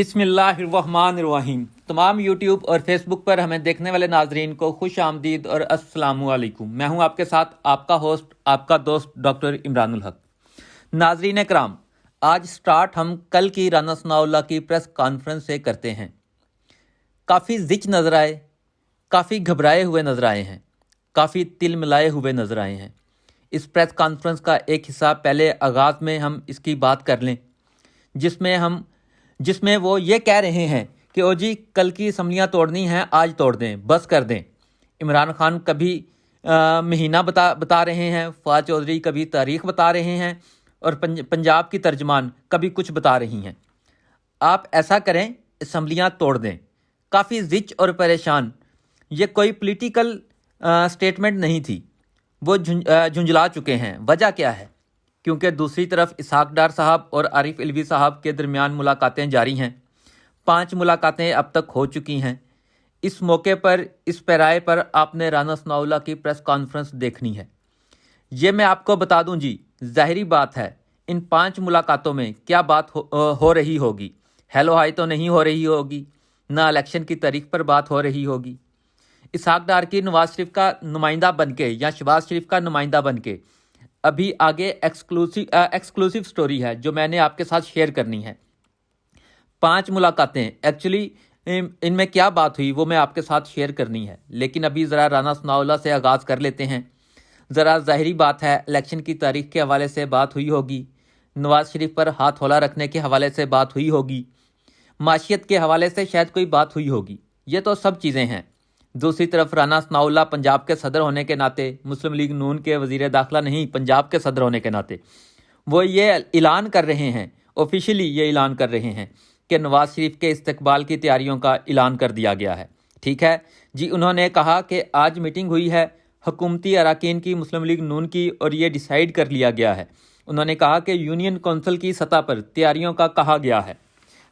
बिस्मिल्लाहिर्रहमानिर्रहीम। तमाम यूट्यूब और फेसबुक पर हमें देखने वाले नाजरीन को खुश आमदीद और अस्सलामु अलैकुम। मैं हूं आपके साथ आपका होस्ट, आपका दोस्त डॉक्टर इमरानुल हक। नाजरीन कराम, आज स्टार्ट हम कल की राना सनाउल्लाह की प्रेस कॉन्फ्रेंस से करते हैं। काफ़ी जिच नज़र आए, काफ़ी घबराए हुए नज़र आए हैं, काफ़ी तिल मिलाए हुए नज़र आए हैं। इस प्रेस कॉन्फ्रेंस का एक हिस्सा पहले आगाज़ में हम इसकी बात कर लें, जिसमें वो ये कह रहे हैं कि ओ जी कल की असम्बलियाँ तोड़नी हैं, आज तोड़ दें, बस कर दें। इमरान खान कभी महीना बता रहे हैं, फवाद चौधरी कभी तारीख बता रहे हैं और पंजाब की तर्जमान कभी कुछ बता रही हैं। आप ऐसा करें, असम्बलियाँ तोड़ दें। काफ़ी जिच और परेशान, ये कोई पॉलिटिकल स्टेटमेंट नहीं थी, वो झुंझला चुके हैं। वजह क्या है? क्योंकि दूसरी तरफ इसहाक डार साहब और आरिफ अलवी साहब के दरमियान मुलाकातें जारी हैं। 5 मुलाकातें अब तक हो चुकी हैं। इस मौके पर, इस पैराए पर आपने राना सनाउल्लाह की प्रेस कॉन्फ्रेंस देखनी है। ये मैं आपको बता दूं जी, ज़ाहिरी बात है इन 5 मुलाकातों में क्या बात हो रही होगी। हेलो हाय तो नहीं हो रही होगी, ना इलेक्शन की तारीख पर बात हो रही होगी। इसहाक डार की नवाज शरीफ का नुमाइंदा बनके या शहबाज शरीफ का नुमाइंदा बनके अभी आगे एक्सक्लूसिव स्टोरी है जो मैंने आपके साथ शेयर करनी है। 5 मुलाकातें, एक्चुअली इनमें क्या बात हुई वो मैं आपके साथ शेयर करनी है। लेकिन अभी ज़रा राना सनाउल्लाह से आगाज़ कर लेते हैं। ज़रा ज़ाहिरी बात है, इलेक्शन की तारीख के हवाले से बात हुई होगी, नवाज शरीफ पर हाथ हौला रखने के हवाले से बात हुई होगी, माशियत के हवाले से शायद कोई बात हुई होगी। ये तो सब चीज़ें हैं। दूसरी तरफ राना सनाउल्लाह पंजाब के सदर होने के नाते, मुस्लिम लीग नून के वज़ीर दाखिला नहीं, पंजाब के सदर होने के नाते वो ये ऐलान कर रहे हैं, ऑफिशियली ये ऐलान कर रहे हैं कि नवाज शरीफ के इस्तकबाल की तैयारियों का ऐलान कर दिया गया है। ठीक है जी, उन्होंने कहा कि आज मीटिंग हुई है हुकूमती अरकान की, मुस्लिम लीग नून की, और ये डिसाइड कर लिया गया है। उन्होंने कहा कि यूनियन कौंसिल की सतह पर तैयारियों का कहा गया है,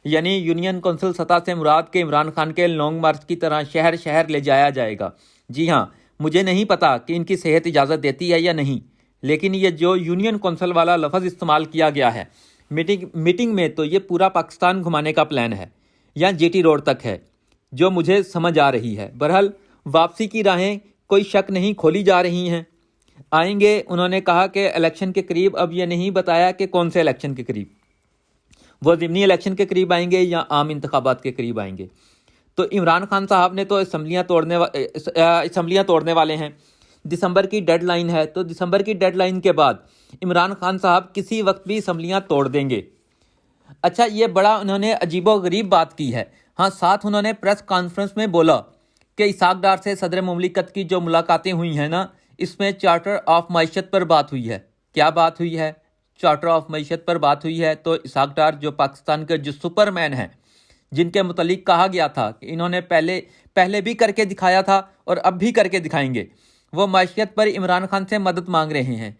यानी यूनियन कौंसिल सतह से मुराद के इमरान खान के लॉन्ग मार्च की तरह शहर शहर ले जाया जाएगा। जी हाँ, मुझे नहीं पता कि इनकी सेहत इजाज़त देती है या नहीं, लेकिन ये जो यूनियन कौंसिल वाला लफ्ज़ इस्तेमाल किया गया है मीटिंग में, तो ये पूरा पाकिस्तान घुमाने का प्लान है या जीटी रोड तक है, जो मुझे समझ आ रही है। बहरहाल वापसी की राहें कोई शक नहीं खोली जा रही हैं। आएंगे, उन्होंने कहा कि इलेक्शन के करीब। अब ये नहीं बताया कि कौन से इलेक्शन के करीब, वो ज़िमनी इलेक्शन के करीब आएंगे या आम इंतखाबात के करीब आएंगे। तो इमरान खान साहब ने तो असम्बलियाँ तोड़ने वाले हैं। दिसंबर की डेडलाइन है, तो दिसंबर की डेडलाइन के बाद इमरान खान साहब किसी वक्त भी असम्बलियाँ तोड़ देंगे। अच्छा, ये बड़ा उन्होंने अजीबोगरीब बात की है। हाँ, साथ उन्होंने प्रेस कॉन्फ्रेंस में बोला कि इसहाक डार से सदर मुमलिकत की जो मुलाकातें हुई हैं ना, इसमें चार्टर ऑफ मईशत पर बात हुई है। क्या बात हुई है? चार्टर ऑफ मईशत पर बात हुई है। तो इसहाक डार जो पाकिस्तान के जो सुपरमैन हैं, जिनके मुतलिक कहा गया था कि इन्होंने पहले भी करके दिखाया था और अब भी करके दिखाएंगे, वो मईशत पर इमरान खान से मदद मांग रहे हैं।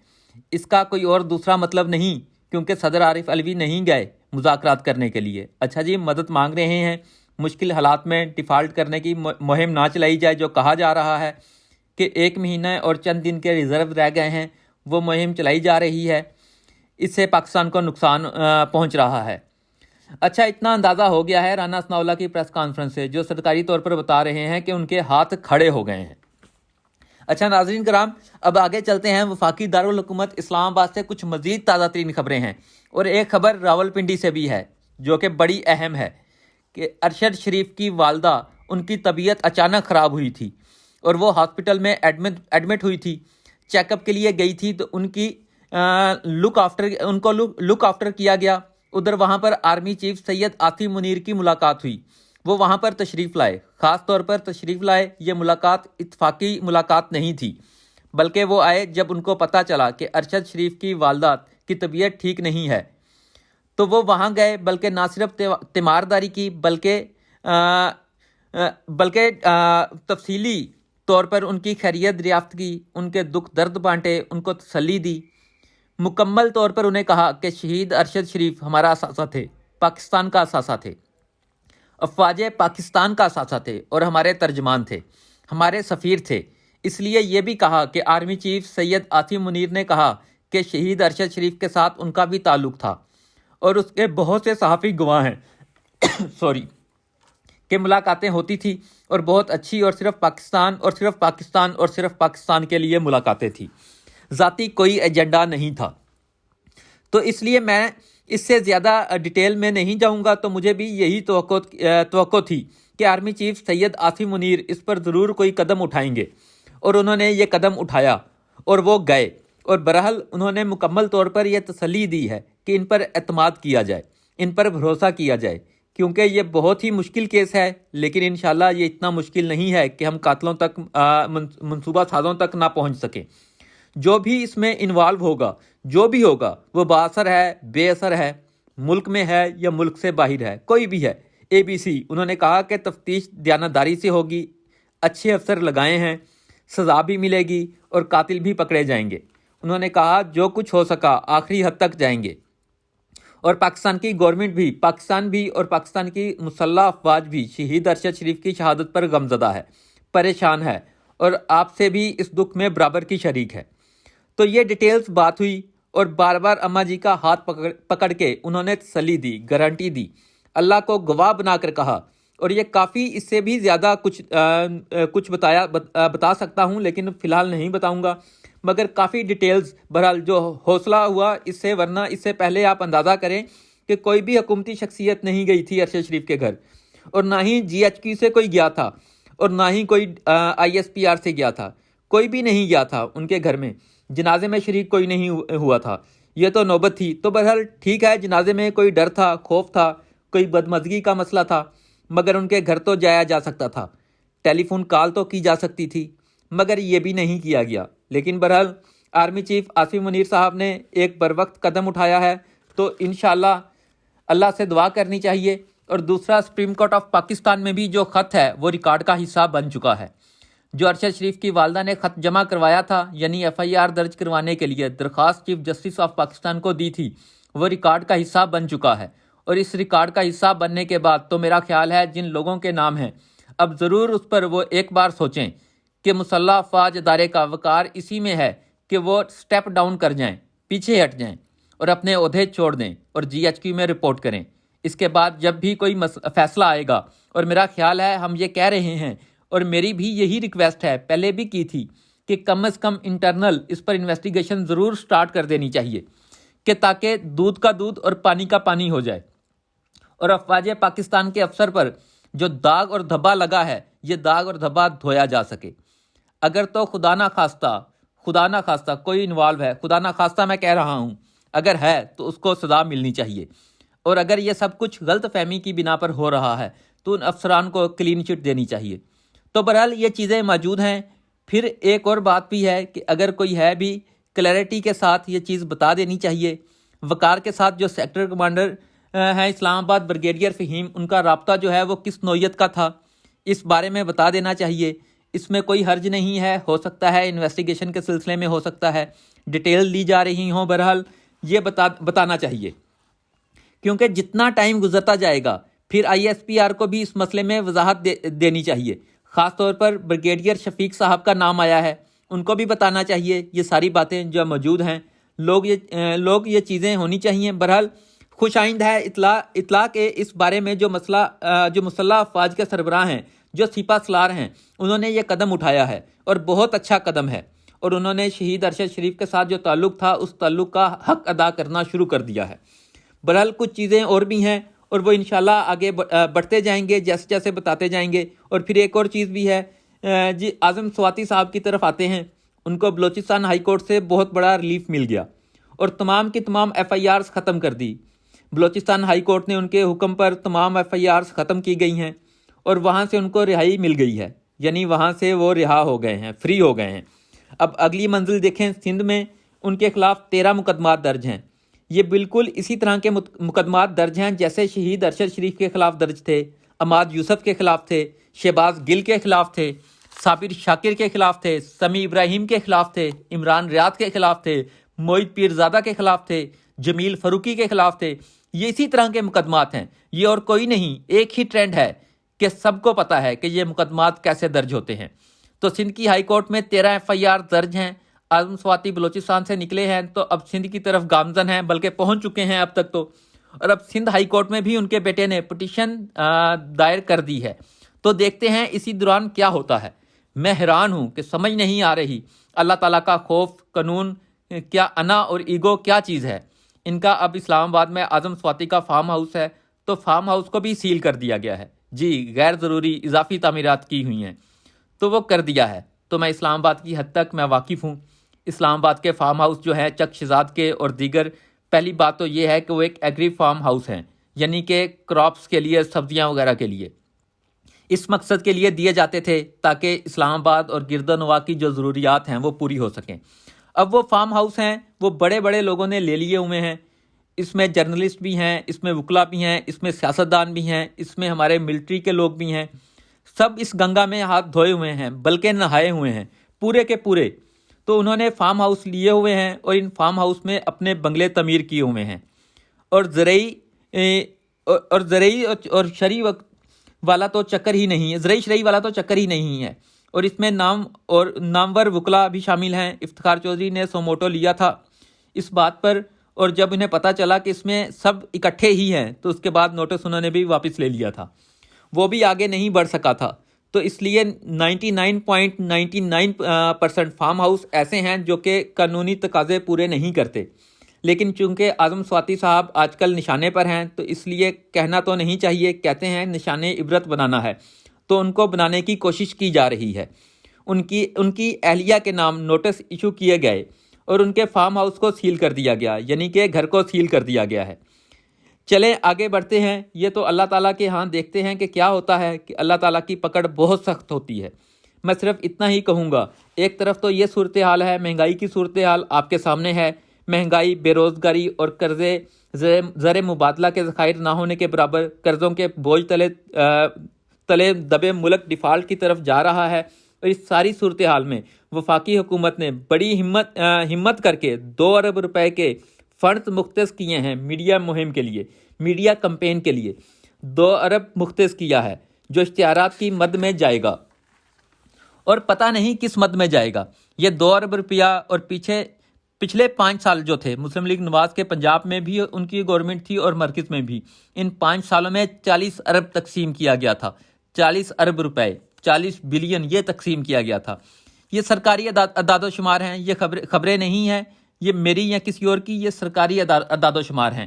इसका कोई और दूसरा मतलब नहीं, क्योंकि सदर आरिफ अलवी नहीं गए मुज़ाकरात करने के लिए। अच्छा जी, मदद मांग रहे हैं। मुश्किल हालात में डिफ़ाल्ट करने की मुहिम ना चलाई जाए, जो कहा जा रहा है कि 1 महीना और चंद दिन के रिज़र्व रह गए हैं, वो मुहिम चलाई जा रही है। इससे पाकिस्तान को नुकसान पहुंच रहा है। अच्छा, इतना अंदाज़ा हो गया है राना सनाउल्लाह की प्रेस कॉन्फ्रेंस से, जो सरकारी तौर पर बता रहे हैं कि उनके हाथ खड़े हो गए हैं। अच्छा नाज़रीन कराम, अब आगे चलते हैं। वफाकी दारुल हुकूमत इस्लामाबाद से कुछ मज़ीद ताज़ा तरीन खबरें हैं, और एक खबर रावलपिंडी से भी है जो कि बड़ी अहम है कि अरशद शरीफ की वालदा, उनकी तबीयत अचानक ख़राब हुई थी और वो हॉस्पिटल में एडमिट हुई थी। चेकअप के लिए गई थी, तो उनकी लुक आफ्टर किया गया। उधर वहाँ पर आर्मी चीफ सैयद आसिम मुनीर की मुलाकात हुई। वो वहाँ पर तशरीफ़ लाए, ख़ास तौर पर तशरीफ़ लाए। ये मुलाकात इत्तफ़ाक़ी मुलाकात नहीं थी, बल्कि वो आए जब उनको पता चला कि अरशद शरीफ की वालदा की तबीयत ठीक नहीं है, तो वो वहाँ गए। बल्कि ना सिर्फ तीमारदारी की, बल्कि तफसीली तौर पर उनकी खैरियत दरियाफ्त की, उनके दुख दर्द बांटे, उनको तसल्ली दी। मुकम्मल तौर पर उन्हें कहा कि शहीद अरशद शरीफ हमारा असासा थे, पाकिस्तान का असासा थे, अफवाज पाकिस्तान का असासा थे, और हमारे तर्जमान थे, हमारे सफ़ीर थे। इसलिए ये भी कहा कि आर्मी चीफ सैयद आसिम मुनीर ने कहा कि शहीद अरशद शरीफ के साथ उनका भी ताल्लुक़ था, और उसके बहुत से सहाफ़ी गवाह हैं। सॉरी कि मुलाकातें होती थी और बहुत अच्छी, और सिर्फ पाकिस्तान और सिर्फ पाकिस्तान और सिर्फ पाकिस्तान के लिए मुलाकातें थी, ज़ाती कोई एजेंडा नहीं था। तो इसलिए मैं इससे ज़्यादा डिटेल में नहीं जाऊंगा। तो मुझे भी यही तवक्को थी कि आर्मी चीफ सैयद आसिम मुनीर इस पर ज़रूर कोई कदम उठाएंगे, और उन्होंने ये कदम उठाया और वो गए। और बहरहाल उन्होंने मुकम्मल तौर पर यह तसल्ली दी है कि इन पर एतमाद किया जाए, इन पर भरोसा किया जाए, क्योंकि ये बहुत ही मुश्किल केस है, लेकिन इंशाल्लाह ये इतना मुश्किल नहीं है कि हम कातलों तक मंसूबा साजों तक ना पहुंच सकें। जो भी इसमें इन्वॉल्व होगा, जो भी होगा, वो बाअसर है, बेअसर है, मुल्क में है या मुल्क से बाहर है, कोई भी है, ABC उन्होंने कहा कि तफ्तीश दयानतदारी से होगी, अच्छे अफसर लगाए हैं, सज़ा भी मिलेगी और कातिल भी पकड़े जाएंगे। उन्होंने कहा जो कुछ हो सका आखिरी हद तक जाएंगे। और पाकिस्तान की गवर्नमेंट भी, पाकिस्तान भी और पाकिस्तान की मुसल्लह अफवाज भी शहीद अरशद शरीफ की शहादत पर गमज़दा है, परेशान है, और आपसे भी इस दुख में बराबर की शरीक है। तो ये डिटेल्स बात हुई, और बार बार अम्मा जी का हाथ पकड़ के उन्होंने तसल्ली दी, गारंटी दी, अल्लाह को गवाह बनाकर कहा। और ये काफ़ी, इससे भी ज़्यादा कुछ बता सकता हूँ, लेकिन फ़िलहाल नहीं बताऊँगा, मगर काफ़ी डिटेल्स बहरहाल जो हौसला हुआ इससे, वरना इससे पहले आप अंदाज़ा करें कि कोई भी हुकूमती शख्सियत नहीं गई थी अरशद शरीफ के घर, और ना ही GHQ से कोई गया था, और ना ही कोई ISPR से गया था, कोई भी नहीं गया था उनके घर में, जनाजे में शरीक कोई नहीं हुआ था। ये तो नौबत थी। तो बहरहाल ठीक है, जनाजे में कोई डर था, खौफ था, कोई बदमज़गी का मसला था, मगर उनके घर तो जाया जा सकता था, टेलीफोन कॉल तो की जा सकती थी, मगर ये भी नहीं किया गया। लेकिन बहरहाल आर्मी चीफ आसिम मुनीर साहब ने एक बरवक्त कदम उठाया है, तो इंशाल्लाह अल्लाह से दुआ करनी चाहिए। और दूसरा, सुप्रीम कोर्ट ऑफ पाकिस्तान में भी जो ख़त है वो रिकॉर्ड का हिस्सा बन चुका है। जो अरशद शरीफ की वालदा ने ख़त जमा करवाया था, यानी FIR दर्ज करवाने के लिए दरख्वास्त चीफ जस्टिस ऑफ पाकिस्तान को दी थी, वो रिकॉर्ड का हिस्सा बन चुका है। और इस रिकॉर्ड का हिस्सा बनने के बाद तो मेरा ख्याल है जिन लोगों के नाम हैं, अब ज़रूर उस पर वो एक बार सोचें कि मुसल्लह अफवाज अदारे का वकार इसी में है कि वो स्टेप डाउन कर जाएं, पीछे हट जाएं और अपने ओहदे छोड़ दें और GHQ में रिपोर्ट करें। इसके बाद जब भी कोई फैसला आएगा, और मेरा ख्याल है हम ये कह रहे हैं, और मेरी भी यही रिक्वेस्ट है, पहले भी की थी, कि कम से कम इंटरनल इस पर इन्वेस्टिगेशन ज़रूर स्टार्ट कर देनी चाहिए, कि ताकि दूध का दूध और पानी का पानी हो जाए, और अफवाज पाकिस्तान के अफसर पर जो दाग और धब्बा लगा है, ये दाग और धब्बा धोया जा सके। अगर तो खुदा ना खास्ता कोई इन्वॉल्व है, खुदा ना खास्ता मैं कह रहा हूँ, अगर है तो उसको सज़ा मिलनी चाहिए। और अगर ये सब कुछ गलत फहमी की बिना पर हो रहा है तो उन अफसरान को क्लीन चिट देनी चाहिए। तो बहरहाल ये चीज़ें मौजूद हैं। फिर एक और बात भी है कि अगर कोई है भी, क्लैरिटी के साथ ये चीज़ बता देनी चाहिए। वकार के साथ जो सेक्टर कमांडर हैं इस्लामाबाद, ब्रिगेडियर फ़हीम, उनका रब्ता जो है वो किस नौयत का था, इस बारे में बता देना चाहिए। इसमें कोई हर्ज नहीं है, हो सकता है इन्वेस्टिगेशन के सिलसिले में, हो सकता है डिटेल दी जा रही हों, बहरहाल ये बताना चाहिए, क्योंकि जितना टाइम गुजरता जाएगा फिर ISPR को भी इस मसले में वजाहत देनी चाहिए। ख़ास तौर पर ब्रिगेडियर शफीक साहब का नाम आया है, उनको भी बताना चाहिए ये सारी बातें जो मौजूद हैं। लोग ये चीज़ें होनी चाहिए। बहरहाल खुशाइंद है इतला के इस बारे में जो मुसल्लह अफवाज के सरबराह हैं, जो सिपा सलार हैं, उन्होंने ये कदम उठाया है और बहुत अच्छा कदम है। और उन्होंने शहीद अरशद शरीफ के साथ जो ताल्लुक़ था, उस ताल्लुक़ का हक़ अदा करना शुरू कर दिया है। बहरहाल कुछ चीज़ें और भी हैं और वो इंशाल्लाह आगे बढ़ते जाएंगे जैसे जैसे बताते जाएंगे। और फिर एक और चीज़ भी है जी, आज़म स्वाति साहब की तरफ आते हैं। उनको बलोचिस्तान हाई कोर्ट से बहुत बड़ा रिलीफ मिल गया और तमाम की तमाम FIRs ख़त्म कर दी। बलोचिस्तान हाई कोर्ट ने उनके हुक्म पर तमाम FIRs ख़त्म की गई हैं और वहाँ से उनको रिहाई मिल गई है, यानी वहाँ से वो रिहा हो गए हैं, फ्री हो गए हैं। अब अगली मंजिल देखें, सिंध में उनके खिलाफ 13 मुकदमात दर्ज हैं। ये बिल्कुल इसी तरह के मुकदमात दर्ज हैं जैसे शहीद अरशद शरीफ के खिलाफ दर्ज थे, अमाद यूसुफ के खिलाफ थे, शहबाज गिल के खिलाफ थे, साबिर शाकिर के खिलाफ थे, समी इब्राहिम के खिलाफ थे, इमरान रियाद के खिलाफ थे, मोइद पीरजादा के खिलाफ थे, जमील फरूकी के खिलाफ थे। ये इसी तरह के मुकदमात हैं, ये और कोई नहीं। एक ही ट्रेंड है कि सबको पता है कि ये मुकदमात कैसे दर्ज होते हैं। तो सिंध की हाई कोर्ट में 13 FIR दर्ज हैं। आज़म स्वाति बलोचिस्तान से निकले हैं तो अब सिंध की तरफ गामजन हैं, बल्कि पहुंच चुके हैं अब तक तो। اور اب سندھ ہائی کورٹ میں بھی ان کے بیٹے نے پٹیشن دائر کر دی ہے۔ تو دیکھتے ہیں اسی دوران کیا ہوتا ہے۔ میں حیران ہوں کہ سمجھ نہیں آ رہی اللہ تعالیٰ کا خوف، قانون کیا، انا اور ایگو کیا چیز ہے۔ ان کا اب اسلام آباد میں اعظم سواتی کا فارم ہاؤس ہے، تو فارم ہاؤس کو بھی سیل کر دیا گیا ہے۔ جی، غیر ضروری اضافی تعمیرات کی ہوئی ہیں تو وہ کر دیا ہے۔ تو میں اسلام آباد کی حد تک میں واقف ہوں۔ اسلام آباد کے فارم ہاؤس جو ہے چک شہزاد کے اور دیگر، پہلی بات تو یہ ہے کہ وہ ایک ایگری فارم ہاؤس ہیں، یعنی کہ کراپس کے لیے، سبزیاں وغیرہ کے لیے، اس مقصد کے لیے دیے جاتے تھے تاکہ اسلام آباد اور گرد و نواح کی جو ضروریات ہیں وہ پوری ہو سکیں۔ اب وہ فارم ہاؤس ہیں وہ بڑے بڑے لوگوں نے لے لیے ہوئے ہیں، اس میں جرنلسٹ بھی ہیں، اس میں وکلا بھی ہیں، اس میں سیاستدان بھی ہیں، اس میں ہمارے ملٹری کے لوگ بھی ہیں، سب اس گنگا میں ہاتھ دھوئے ہوئے ہیں، بلکہ نہائے ہوئے ہیں پورے کے پورے۔ تو انہوں نے فارم ہاؤس لیے ہوئے ہیں اور ان فارم ہاؤس میں اپنے بنگلے تعمیر کیے ہوئے ہیں، اور زرعی اور شرعی والا تو چکر ہی نہیں ہے، زرعی شرعی والا تو چکر ہی نہیں ہے۔ اور اس میں نامور وکلا بھی شامل ہیں۔ افتخار چودھری نے سوموٹو لیا تھا اس بات پر، اور جب انہیں پتہ چلا کہ اس میں سب اکٹھے ہی ہیں تو اس کے بعد نوٹس انہوں نے بھی واپس لے لیا تھا، وہ بھی آگے نہیں بڑھ سکا تھا۔ تو اس لیے 99.99% فارم ہاؤس ایسے ہیں جو کہ قانونی تقاضے پورے نہیں کرتے، لیکن چونکہ اعظم سواتی صاحب آج کل نشانے پر ہیں تو اس لیے کہنا تو نہیں چاہیے، کہتے ہیں نشانے عبرت بنانا ہے، تو ان کو بنانے کی کوشش کی جا رہی ہے۔ ان کی اہلیہ کے نام نوٹس ایشو کیے گئے اور ان کے فارم ہاؤس کو سیل کر دیا گیا، یعنی کہ گھر کو سیل کر دیا گیا ہے۔ چلیں آگے بڑھتے ہیں۔ یہ تو اللہ تعالیٰ کے ہاں دیکھتے ہیں کہ کیا ہوتا ہے، کہ اللہ تعالیٰ کی پکڑ بہت سخت ہوتی ہے۔ میں صرف اتنا ہی کہوں گا، ایک طرف تو یہ صورتحال ہے، مہنگائی کی صورتحال آپ کے سامنے ہے، مہنگائی، بے روزگاری اور قرضے زر مبادلہ کے ذخائر نہ ہونے کے برابر، قرضوں کے بوجھ تلے دبے ملک ڈیفالٹ کی طرف جا رہا ہے۔ اور اس ساری صورتحال میں وفاقی حکومت نے بڑی ہمت کر کے 2 ارب روپے کے فنڈز مختص کیے ہیں میڈیا مہم کے لیے، میڈیا کمپین کے لیے 2 ارب مختص کیا ہے، جو اشتہارات کی مد میں جائے گا، اور پتہ نہیں کس مد میں جائے گا یہ 2 ارب روپیہ۔ اور پچھلے 5 سال جو تھے مسلم لیگ نواز کے، پنجاب میں بھی ان کی گورنمنٹ تھی اور مرکز میں بھی، ان 5 سالوں میں 40 ارب تقسیم کیا گیا تھا، 40 ارب روپے، 40 بلین یہ تقسیم کیا گیا تھا۔ یہ سرکاری اعداد و شمار ہیں، یہ خبریں نہیں ہیں یہ میری یا کسی اور کی، یہ سرکاری اعداد و شمار ہیں۔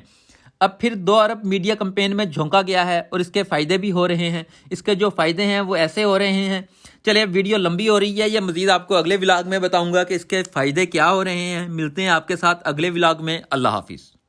اب پھر 2 ارب میڈیا کمپین میں جھونکا گیا ہے اور اس کے فائدے بھی ہو رہے ہیں۔ اس کے جو فائدے ہیں وہ ایسے ہو رہے ہیں، چلے ویڈیو لمبی ہو رہی ہے، یہ مزید آپ کو اگلے ولاگ میں بتاؤں گا کہ اس کے فائدے کیا ہو رہے ہیں۔ ملتے ہیں آپ کے ساتھ اگلے ولاگ میں۔ اللہ حافظ۔